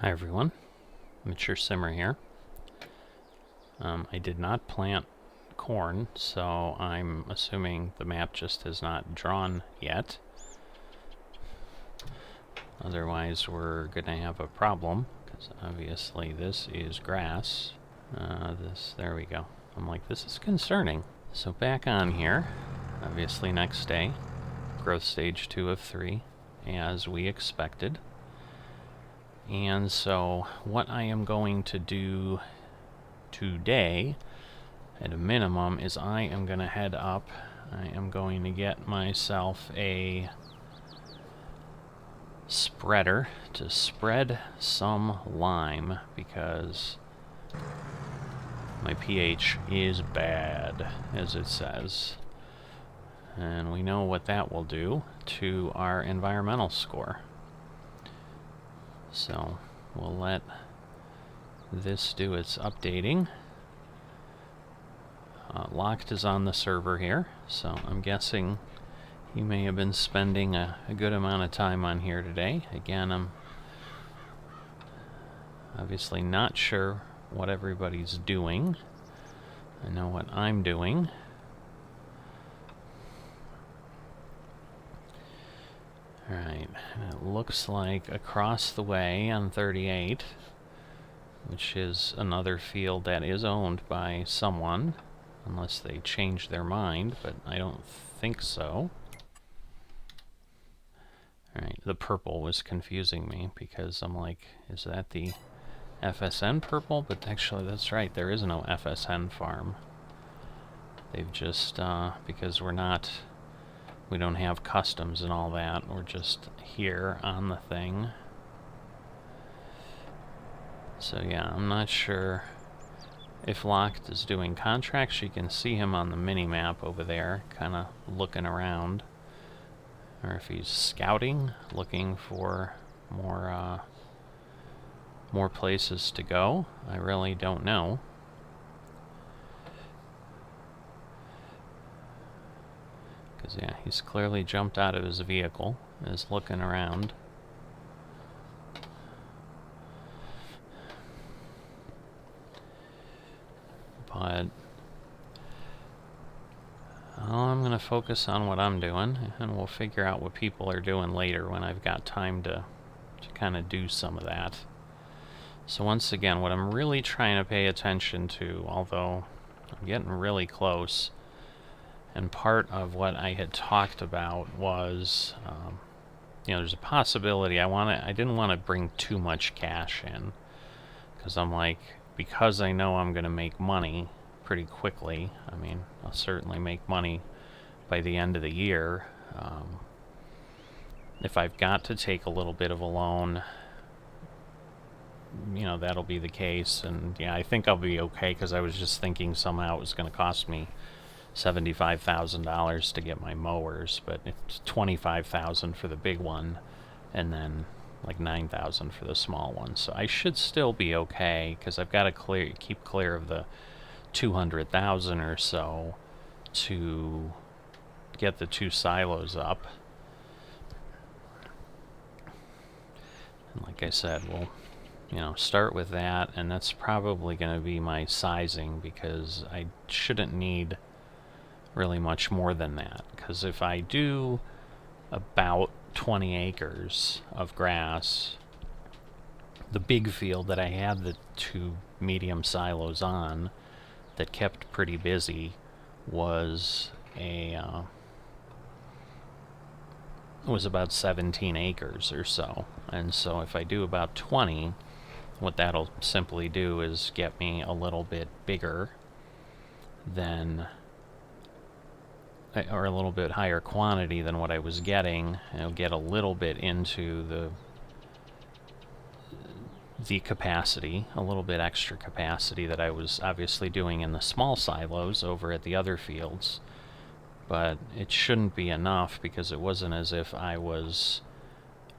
Hi everyone, Mature Simmer here. I did not plant corn, so I'm assuming the map just has not drawn yet. Otherwise we're gonna have a problem, because obviously this is grass. There we go. I'm like, this is concerning. So back on here, obviously next day, growth stage 2 of 3, as we expected. And so what I am going to do today, at a minimum, is I am going to head up. I am going to get myself a spreader to spread some lime, because my pH is bad, as it says. And we know what that will do to our environmental score. So we'll let this do its updating. Locked is on the server here, so I'm guessing he may have been spending a good amount of time on here today. Again, I'm obviously not sure what everybody's doing. I know what I'm doing. Alright, it looks like across the way on 38, which is another field that is owned by someone, unless they change their mind, but I don't think so. Alright, the purple was confusing me, because I'm like, is that the FSN purple? But actually, that's right, there is no FSN farm. They've just, because we don't have customs and all that, we're just here on the thing. So yeah, I'm not sure if Locked is doing contracts. You can see him on the mini-map over there, kind of looking around. Or if he's scouting, looking for more places to go. I really don't know. Because yeah, he's clearly jumped out of his vehicle, is looking around. But I'm going to focus on what I'm doing, and we'll figure out what people are doing later when I've got time to kind of do some of that. So once again, what I'm really trying to pay attention to, although I'm getting really close, and part of what I had talked about was, you know, there's a possibility I didn't want to bring too much cash in, because I'm like, because I know I'm going to make money pretty quickly. I mean, I'll certainly make money by the end of the year. If I've got to take a little bit of a loan, you know, that'll be the case. And yeah, I think I'll be okay, because I was just thinking somehow it was going to cost me $75,000 to get my mowers, but it's $25,000 for the big one, and then like $9,000 for the small one. So I should still be okay, because I've got to keep clear of the $200,000 or so to get the 2 silos up. And like I said, we'll, you know, start with that, and that's probably going to be my sizing, because I shouldn't need really much more than that. Because if I do about 20 acres of grass, the big field that I had the 2 medium silos on that kept pretty busy was about 17 acres or so. And so if I do about 20, what that'll simply do is get me a little bit bigger than, or a little bit higher quantity than what I was getting. It'll get a little bit into the capacity, a little bit extra capacity that I was obviously doing in the small silos over at the other fields. But it shouldn't be enough, because it wasn't as if I was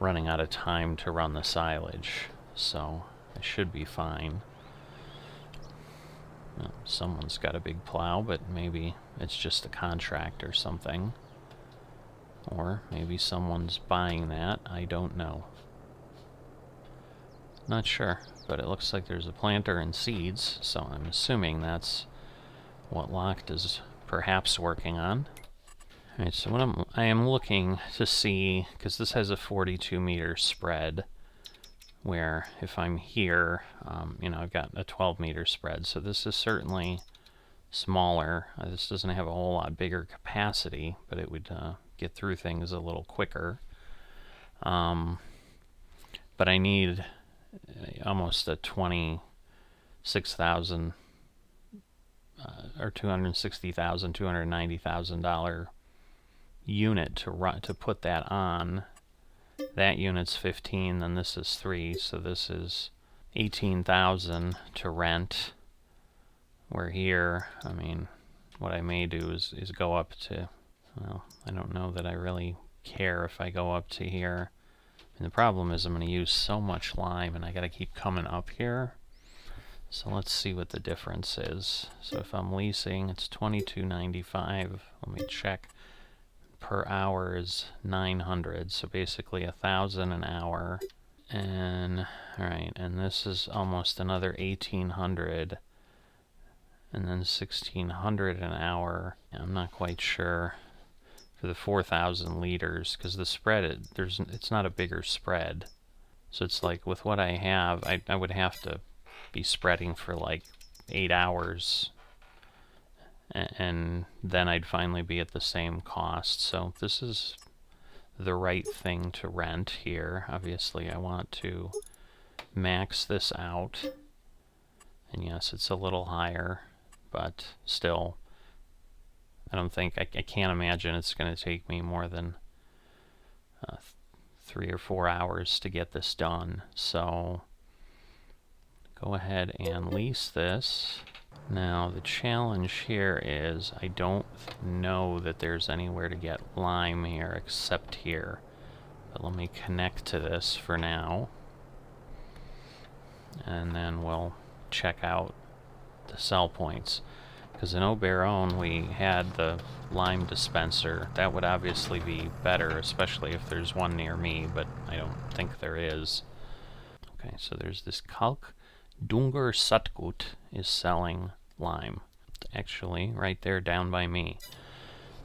running out of time to run the silage. So I should be fine. Well, someone's got a big plow, but maybe it's just a contract or something. Or maybe someone's buying that, I don't know. Not sure, but it looks like there's a planter and seeds, so I'm assuming that's what Locked is perhaps working on. Alright, so what I am looking to see, because this has a 42-meter spread, where if I'm here, you know, I've got a 12-meter spread, so this is certainly smaller. This doesn't have a whole lot bigger capacity, but it would get through things a little quicker. But I need almost a 26,000 or $260,000, $290,000 unit to put that on. That unit's 15, then this is 3, so this is 18,000 to rent. Where here, I mean, what I may do is go up to, well, I don't know that I really care if I go up to here. And the problem is I'm going to use so much lime and I got to keep coming up here. So let's see what the difference is. So if I'm leasing, it's $22.95. Let me check. Per hour is 900, so basically 1,000 an hour. And all right, and this is almost another 1,800, and then 1,600 an hour. I'm not quite sure for the 4,000 liters because the spread it's not a bigger spread. So it's like with what I have, I would have to be spreading for like 8 hours. And then I'd finally be at the same cost. So this is the right thing to rent here. Obviously, I want to max this out. And yes, it's a little higher, but still, I don't think, I can't imagine it's going to take me more than 3 or 4 hours to get this done. So go ahead and lease this. Now the challenge here is I don't know that there's anywhere to get lime here except here. But let me connect to this for now. And then we'll check out the sell points. Because in Oberon we had the lime dispenser. That would obviously be better, especially if there's one near me, but I don't think there is. Okay, so there's this Kalk Dungur Satgut is selling lime. Actually, right there down by me.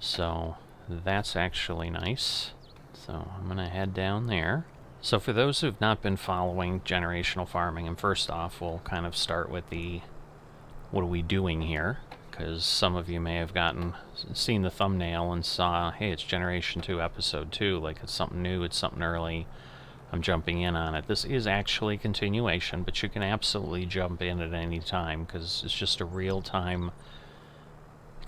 So that's actually nice. So I'm going to head down there. So for those who've not been following generational farming, and first off, we'll kind of start with the what are we doing here? Because some of you may have seen the thumbnail and saw, hey, it's Generation 2, Episode 2, like it's something new, it's something early. I'm jumping in on it. This is actually continuation, but you can absolutely jump in at any time because it's just a real-time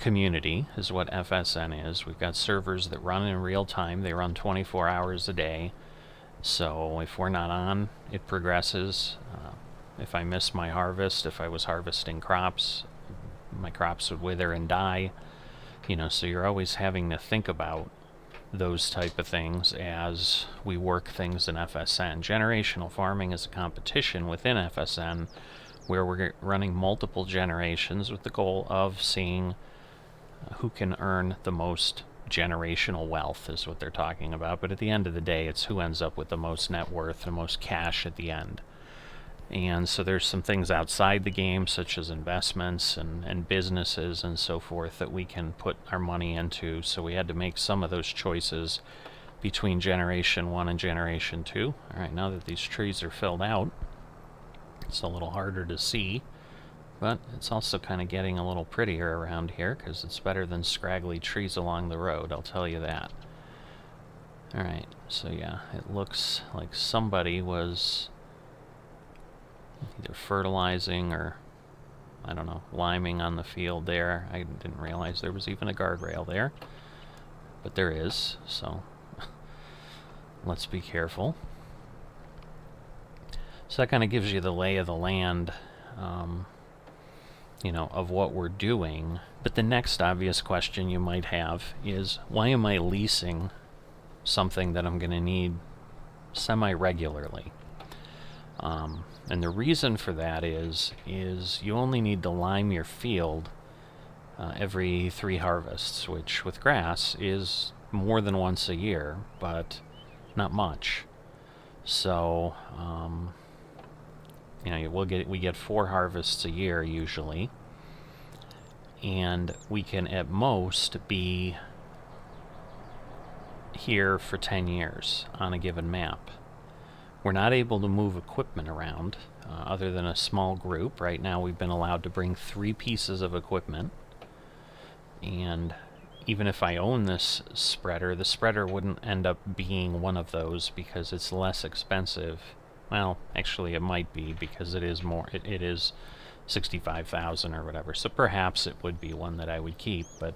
community is what FSN is. We've got servers that run in real time. They run 24 hours a day. So if we're not on, it progresses. If I miss my harvest, if I was harvesting crops, my crops would wither and die. You know, so you're always having to think about those type of things as we work things in FSN. Generational farming is a competition within FSN where we're running multiple generations with the goal of seeing who can earn the most generational wealth is what they're talking about. But at the end of the day, it's who ends up with the most net worth, the most cash at the end. And so there's some things outside the game, such as investments and businesses and so forth, that we can put our money into. So we had to make some of those choices between Generation 1 and Generation 2. All right, now that these trees are filled out, it's a little harder to see, but it's also kind of getting a little prettier around here because it's better than scraggly trees along the road, I'll tell you that. All right, so yeah, it looks like somebody was either fertilizing or, I don't know, liming on the field there. I didn't realize there was even a guardrail there, but there is, so let's be careful. So that kind of gives you the lay of the land, you know, of what we're doing. But the next obvious question you might have is, why am I leasing something that I'm going to need semi-regularly? And the reason for that is you only need to lime your field every 3 harvests, which with grass is more than once a year, but not much. So you know, we get 4 harvests a year usually, and we can at most be here for 10 years on a given map. We're not able to move equipment around other than a small group. Right now we've been allowed to bring 3 pieces of equipment, and even if I own this spreader, the spreader wouldn't end up being one of those because it's less expensive. Well, actually it might be, because it is more, it is 65,000 or whatever, so perhaps it would be one that I would keep, but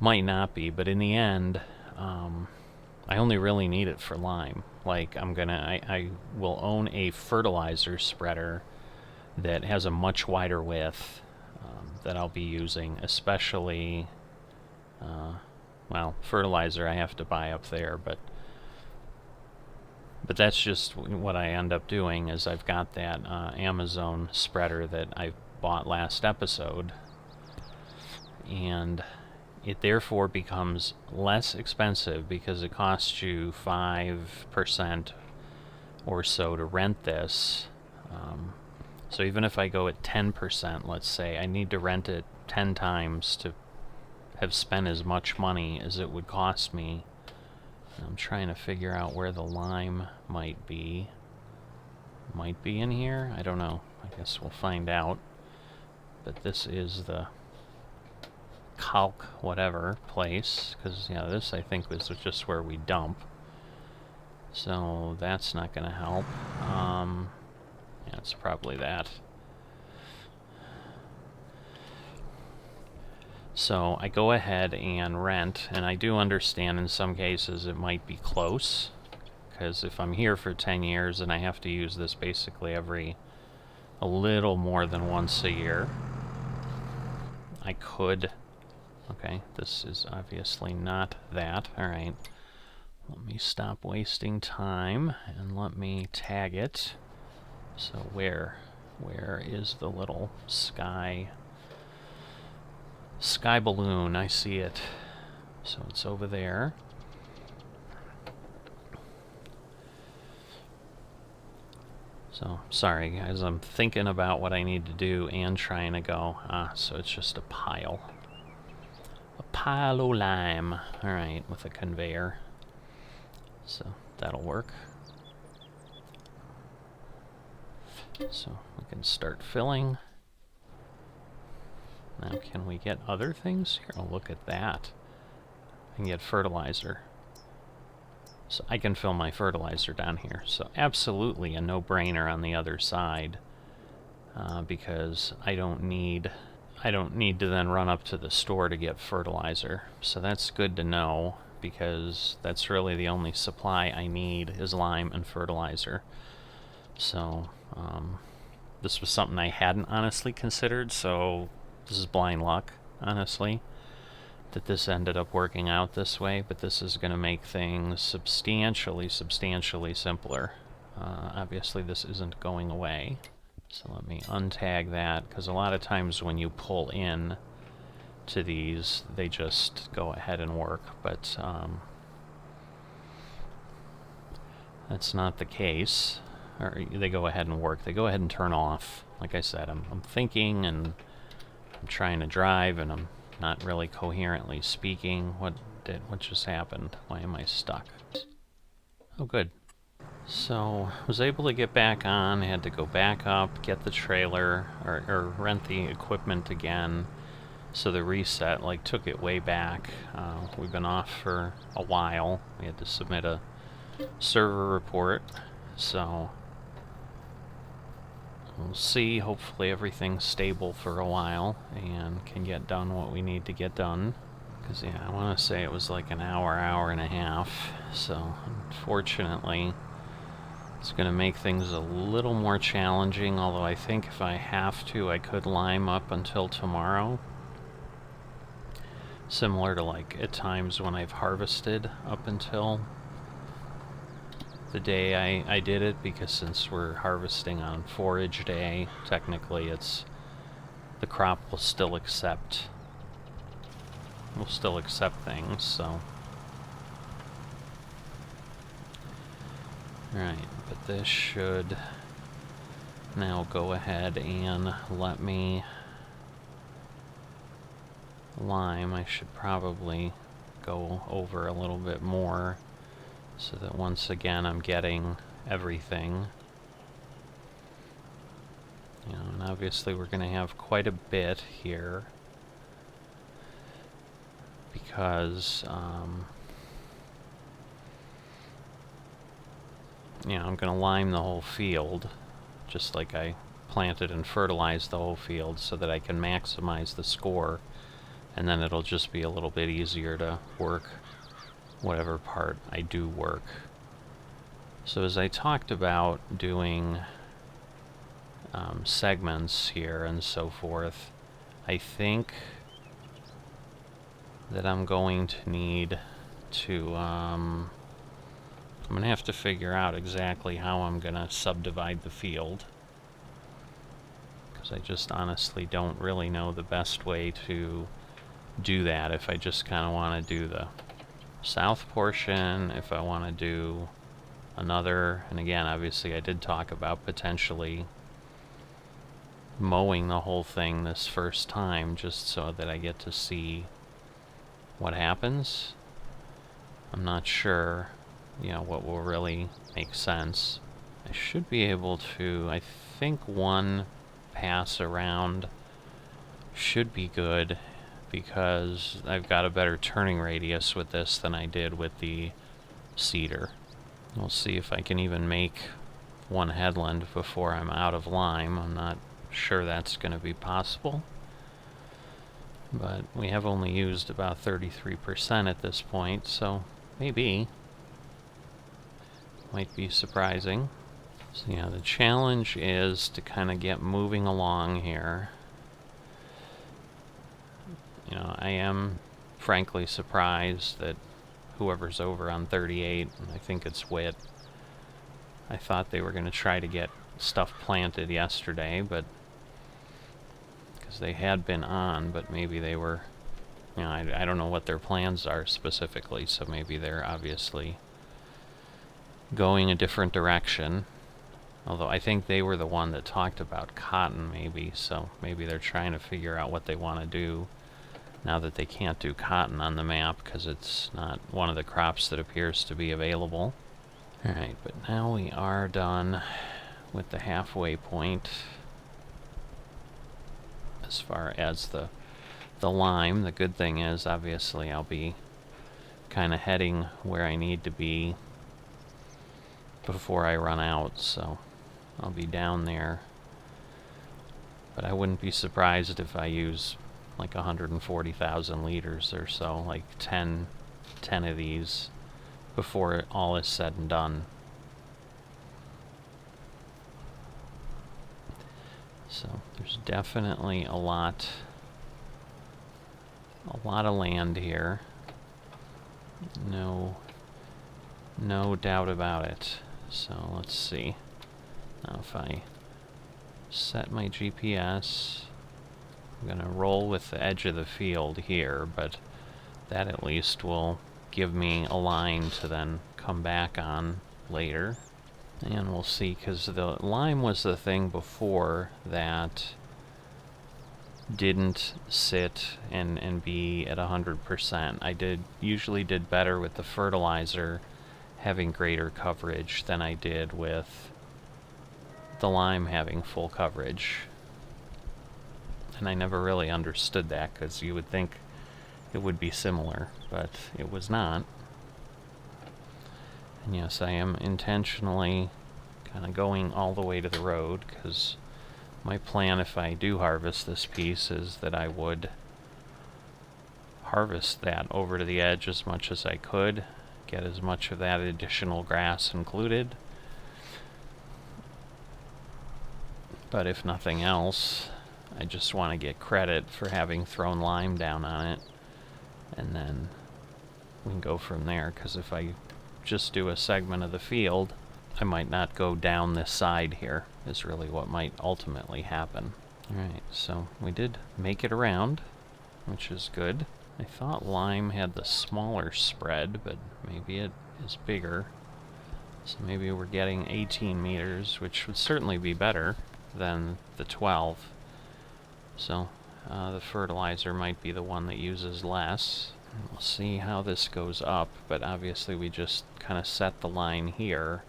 might not be. But in the end, I only really need it for lime. Like, I will own a fertilizer spreader that has a much wider width that I'll be using, especially, well, fertilizer I have to buy up there, but that's just what I end up doing. Is I've got that Amazon spreader that I bought last episode, and it therefore becomes less expensive because it costs you 5% or so to rent this. So even if I go at 10%, let's say, I need to rent it 10 times to have spent as much money as it would cost me. I'm trying to figure out where the lime might be. Might be in here? I don't know. I guess we'll find out. But this is the calc whatever place, because, you know, this I think was just where we dump. So that's not going to help. Yeah, it's probably that. So I go ahead and rent, and I do understand in some cases it might be close, because if I'm here for 10 years and I have to use this basically a little more than once a year, I could... Okay, this is obviously not that. Alright, let me stop wasting time and let me tag it. So where is the little sky balloon? I see it. So it's over there. So, sorry guys, I'm thinking about what I need to do and trying to go. So it's just a pile. A pile of lime. Alright, with a conveyor. So that'll work. So we can start filling. Now can we get other things here? Oh, look at that. I can get fertilizer. So I can fill my fertilizer down here. So absolutely a no-brainer on the other side. Because I don't need to then run up to the store to get fertilizer. So that's good to know, because that's really the only supply I need is lime and fertilizer. So this was something I hadn't honestly considered, so this is blind luck, honestly, that this ended up working out this way, but this is going to make things substantially simpler. Obviously this isn't going away. So let me untag that, because a lot of times when you pull in to these, they just go ahead and work, but that's not the case. Or they go ahead and work. They go ahead and turn off. Like I said, I'm thinking and I'm trying to drive and I'm not really coherently speaking. What just happened? Why am I stuck? Oh, good. So, was able to get back on, had to go back up, get the trailer, or rent the equipment again. So the reset, like, took it way back. We've been off for a while. We had to submit a server report, so we'll see. Hopefully everything's stable for a while and can get done what we need to get done. Because, yeah, I want to say it was like an hour and a half, so unfortunately it's going to make things a little more challenging, although I think if I have to, I could lime up until tomorrow. Similar to, like, at times when I've harvested up until the day I did it, because since we're harvesting on forage day, technically it's... the crop will still accept things, so... Alright, but this should now go ahead and let me lime. I should probably go over a little bit more so that once again I'm getting everything. You know, and obviously we're going to have quite a bit here because you know, I'm going to lime the whole field just like I planted and fertilized the whole field so that I can maximize the score, and then it'll just be a little bit easier to work whatever part I do work. So as I talked about doing segments here and so forth, I think that I'm going to need to I'm going to have to figure out exactly how I'm going to subdivide the field, because I just honestly don't really know the best way to do that. If I just kind of want to do the south portion, if I want to do another, and again, obviously I did talk about potentially mowing the whole thing this first time just so that I get to see what happens. I'm not sure, you know, what will really make sense. I should be able to, I think one pass around should be good because I've got a better turning radius with this than I did with the cedar. We'll see if I can even make one headland before I'm out of lime. I'm not sure that's going to be possible, but we have only used about 33% at this point, so maybe. Might be surprising. So yeah, the challenge is to kind of get moving along here. You know, I am frankly surprised that whoever's over on 38, I think it's Wit, I thought they were going to try to get stuff planted yesterday, but because they had been on, but maybe they were, you know, I don't know what their plans are specifically, so maybe they're obviously going a different direction. Although I think they were the one that talked about cotton, maybe, so maybe they're trying to figure out what they want to do now that they can't do cotton on the map because it's not one of the crops that appears to be available. Alright, but now we are done with the halfway point as far as the lime. The good thing is, obviously, I'll be kind of heading where I need to be before I run out, so I'll be down there. But I wouldn't be surprised if I use like 140,000 liters or so, like 10 of these before all is said and done. So there's definitely a lot of land here. No doubt about it. So let's see. Now if I set my GPS, I'm going to roll with the edge of the field here, but that at least will give me a line to then come back on later. And we'll see, because the lime was the thing before that didn't sit and be at 100%. I usually did better with the fertilizer having greater coverage than I did with the lime having full coverage. And I never really understood that, because you would think it would be similar, but it was not. And yes, I am intentionally kind of going all the way to the road, because my plan, if I do harvest this piece, is that I would harvest that over to the edge as much as I could, get as much of that additional grass included. But if nothing else, I just want to get credit for having thrown lime down on it, and then we can go from there, because if I just do a segment of the field, I might not go down this side here, is really what might ultimately happen. Alright, so we did make it around, which is good. I thought lime had the smaller spread, but maybe it is bigger. So maybe we're getting 18 meters, which would certainly be better. than the 12. So the fertilizer might be the one that uses less. We'll see how this goes up, but obviously we just kind of set the line here.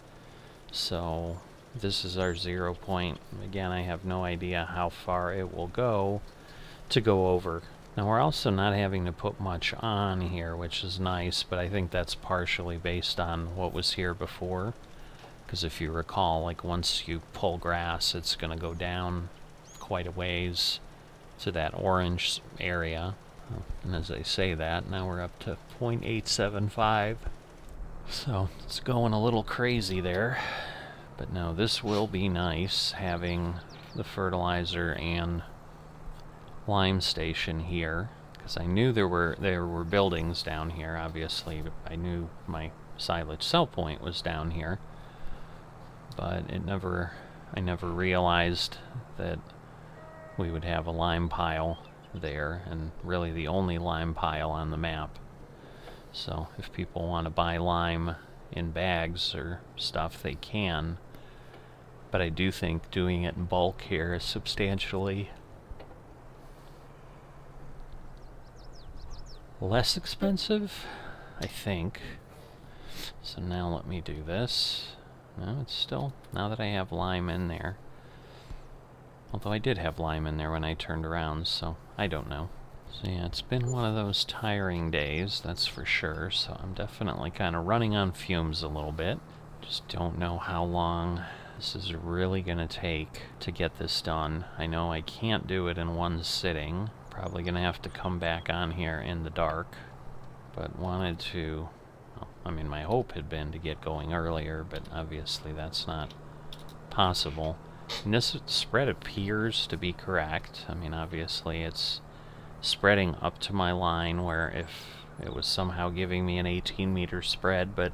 So this is our 0 point. Again, I have no idea how far it will go to go over. Now we're also not having to put much on here, which is nice, but I think that's partially based on what was here before. Because if you recall, like once you pull grass, it's going to go down quite a ways to that orange area. And as I say that, now we're up to 0.875. So it's going a little crazy there. But no, this will be nice having the fertilizer and lime station here, because I knew there were buildings down here. Obviously, I knew my silage sell point was down here, but I never realized that we would have a lime pile there, and really the only lime pile on the map. So if people want to buy lime in bags or stuff, they can, but I do think doing it in bulk here is substantially less expensive, I think. So now let me do this. No, it's still, now that I have lime in there. Although I did have lime in there when I turned around, so I don't know. So yeah, it's been one of those tiring days, that's for sure. So I'm definitely kind of running on fumes a little bit. Just don't know how long this is really going to take to get this done. I know I can't do it in one sitting. Probably going to have to come back on here in the dark. But wanted to, well, I mean, my hope had been to get going earlier, but obviously that's not possible. And this spread appears to be correct. I mean, obviously it's spreading up to my line, where if it was somehow giving me an 18-meter spread, but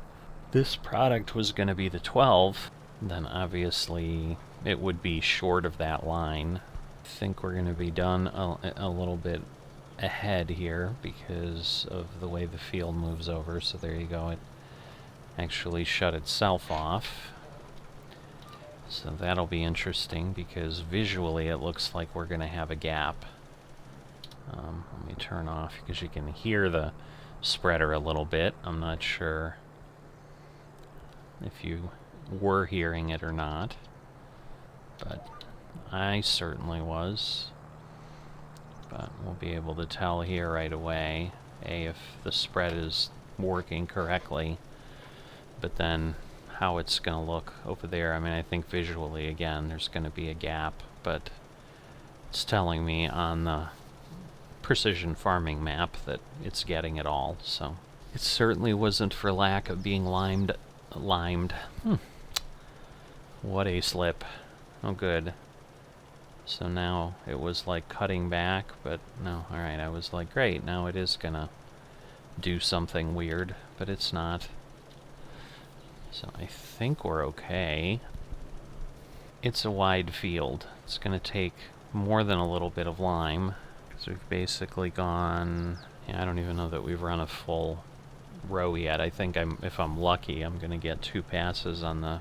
this product was going to be the 12, then obviously it would be short of that line. I think we're going to be done a little bit ahead here because of the way the field moves over. So there you go, it actually shut itself off. So that'll be interesting, because visually it looks like we're going to have a gap. Let me turn off, because you can hear the spreader a little bit. I'm not sure if you were hearing it or not, but I certainly was. But we'll be able to tell here right away, if the spread is working correctly, but then how it's going to look over there. I mean, I think visually, again, there's going to be a gap, but it's telling me on the precision farming map that it's getting it all, so it certainly wasn't for lack of being limed. What a slip. Oh, good. So now it was like cutting back, but no, alright, I was like, great, now it is gonna do something weird, but it's not. So I think we're okay. It's a wide field. It's gonna take more than a little bit of lime, because we've basically gone, yeah, I don't even know that we've run a full row yet. I think if I'm lucky, I'm gonna get 2 passes on the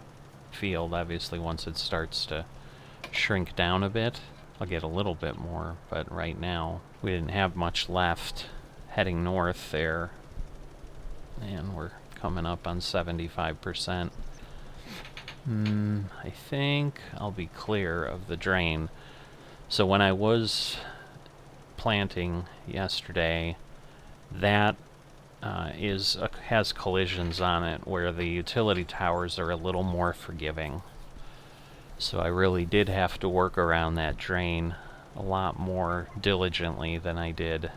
field. Obviously once it starts to shrink down a bit, I'll get a little bit more, but right now we didn't have much left heading north there, and we're coming up on 75%. I think I'll be clear of the drain. So when I was planting yesterday, that has collisions on it where the utility towers are a little more forgiving. So I really did have to work around that drain a lot more diligently than I did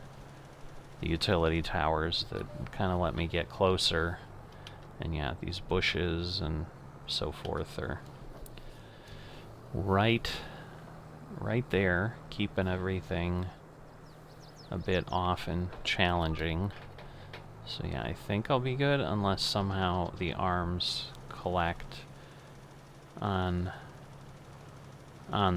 the utility towers that kind of let me get closer. And yeah, these bushes and so forth are right there, keeping everything a bit off and challenging. So yeah, I think I'll be good unless somehow the arms collect on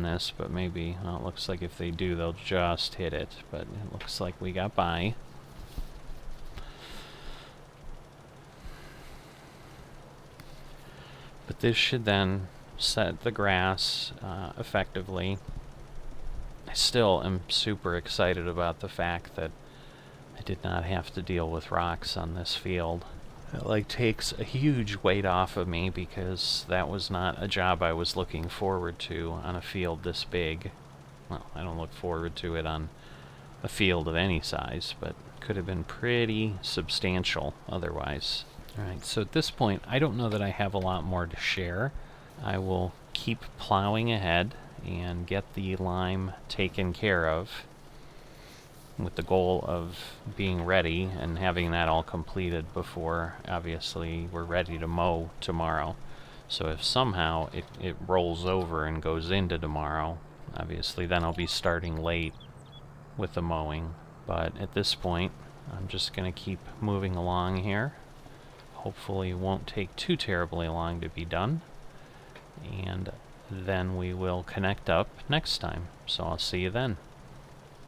this, but maybe, well, it looks like if they do, they'll just hit it, but it looks like we got by. But this should then set the grass effectively. I still am super excited about the fact that I did not have to deal with rocks on this field. It like takes a huge weight off of me because that was not a job I was looking forward to on a field this big. Well, I don't look forward to it on a field of any size, but could have been pretty substantial otherwise. Alright, so at this point, I don't know that I have a lot more to share. I will keep plowing ahead and get the lime taken care of with the goal of being ready and having that all completed before, obviously, we're ready to mow tomorrow. So if somehow it rolls over and goes into tomorrow, obviously then I'll be starting late with the mowing. But at this point, I'm just going to keep moving along here. Hopefully it won't take too terribly long to be done. And then we will connect up next time. So I'll see you then.